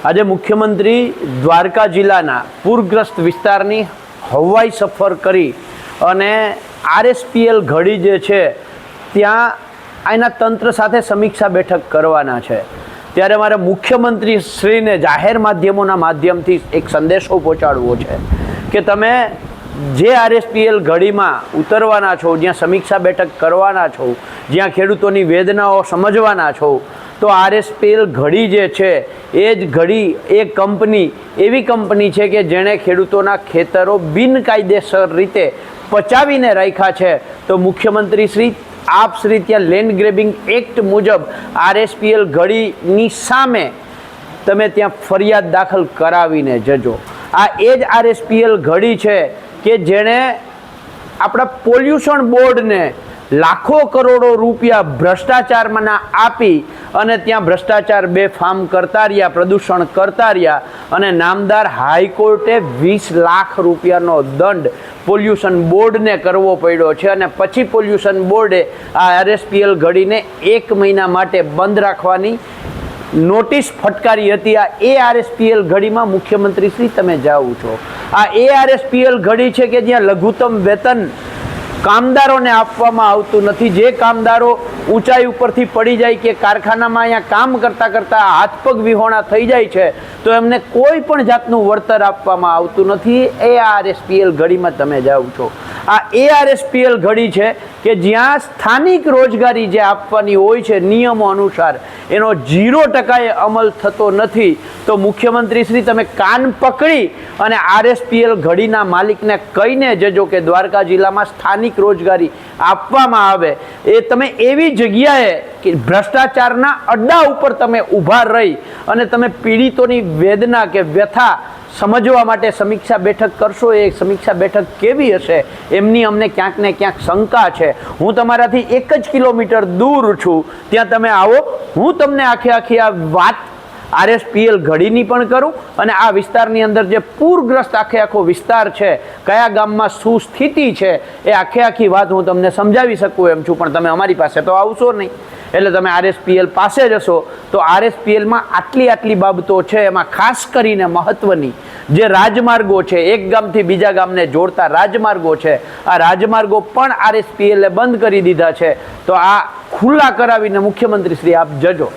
આજે મુખ્યમંત્રી દ્વારકા જિલ્લાના પૂરગ્રસ્ત વિસ્તારની હવાઈ સફર કરી અને આરએસપીએલ ઘડી જે છે ત્યાં આના તંત્ર સાથે સમીક્ષા બેઠક કરવાના છે। ત્યારે મારે મુખ્યમંત્રી શ્રીને જાહેર માધ્યમોના માધ્યમથી એક સંદેશો પહોંચાડવો છે કે તમે જે આરએસપીએલ ઘડીમાં ઉતરવાના છો, જ્યાં સમીક્ષા બેઠક કરવાના છો, જ્યાં ખેડૂતોની વેદનાઓ સમજવાના છો, તો આરએસપીએલ ઘડી જે છે એ જ ઘડી એ કંપની એવી કંપની છે કે જેણે ખેડૂતોના ખેતરો બિનકાયદેસર રીતે પચાવીને રાખ્યા છે। તો મુખ્યમંત્રી શ્રી આપ શ્રી ત્યાં લેન્ડ ગ્રેબિંગ એક્ટ મુજબ આરએસપીએલ ઘડીની સામે તમે ત્યાં ફરિયાદ દાખલ કરાવીને જજો। આ એ જ આરએસપીએલ ઘડી છે કે જેણે આપણા પોલ્યુશન બોર્ડને લાખો કરોડો રૂપિયા ભ્રષ્ટાચારમાં આપી અને ત્યાં ભ્રષ્ટાચાર બેફામ કરતા રહ્યા, પ્રદૂષણ કરતા રહ્યા અને નામદાર હાઈકોર્ટે 20 લાખ રૂપિયાનો દંડ પોલ્યુશન બોર્ડને કરવો પડ્યો છે। અને પછી પોલ્યુશન બોર્ડે આ આરએસપીએલ ઘડીને 1 મહિના માટે બંધ રાખવાની નોટિસ ફટકારી હતી। આ એ આરએસપીએલ ઘડીમાં મુખ્યમંત્રી શ્રી તમે જાઓ છો। આ એ આરએસપીએલ ઘડી છે કે જ્યાં લઘુત્તમ વેતન કામદારોને આપવામાં આવતું નથી। જે કામદારો ઊંચાઈ ઉપરથી પડી જાય કે કારખાનામાં અહીંયા કામ કરતાં કરતાં હાથ પગ વિહોણા થઈ જાય છે તો એમને કોઈ પણ જાતનું વળતર આપવામાં આવતું નથી। એ આરએસપીએલ ઘડીમાં તમે જાઓ છો। આ એ આરએસપીએલ ઘડી છે કે જ્યાં સ્થાનિક રોજગારી જે આપવાની હોય છે નિયમો અનુસાર એનો 0% અમલ થતો નથી। તો મુખ્યમંત્રી શ્રી તમે કાન પકડી અને આરએસપીએલ ઘડીના માલિકને કહીને જજો કે દ્વારકા જિલ્લામાં સ્થાનિક રોજગારી આપવામાં આવે। એ તમે એવી જગ્યાએ કે ભ્રષ્ટાચારના અડ્ડા ઉપર તમે ઊભા રહી અને તમે પીડિતોની વેદના કે વ્યથા સમજવા માટે સમીક્ષા બેઠક કરશો। એ સમીક્ષા બેઠક કેવી હશે એમની અમને ક્યાંક ને ક્યાંક શંકા છે। હું તમારાથી 1 જ કિલોમીટર દૂર છું, ત્યાં તમે આવો, હું તમને આખી આ વાત આરએસપીએલ ઘડીની પણ કરું અને આ વિસ્તારની અંદર જે પૂરગ્રસ્ત આખો વિસ્તાર છે, કયા ગામમાં શું સ્થિતિ છે, એ આખી વાત હું તમને સમજાવી શકું એમ છું। પણ તમે અમારી પાસે તો આવશો નહીં, એટલે તમે આરએસપીએલ પાસે જશો તો આરએસપીએલમાં આટલી બાબતો છે। એમાં ખાસ કરીને મહત્વની જે રાજમાર્ગો છે, એક ગામથી બીજા ગામને જોડતા રાજમાર્ગો છે, આ રાજમાર્ગો પણ આરએસપીએલે બંધ કરી દીધા છે। તો આ ખુલ્લા કરાવીને મુખ્યમંત્રી શ્રી આપ જજો।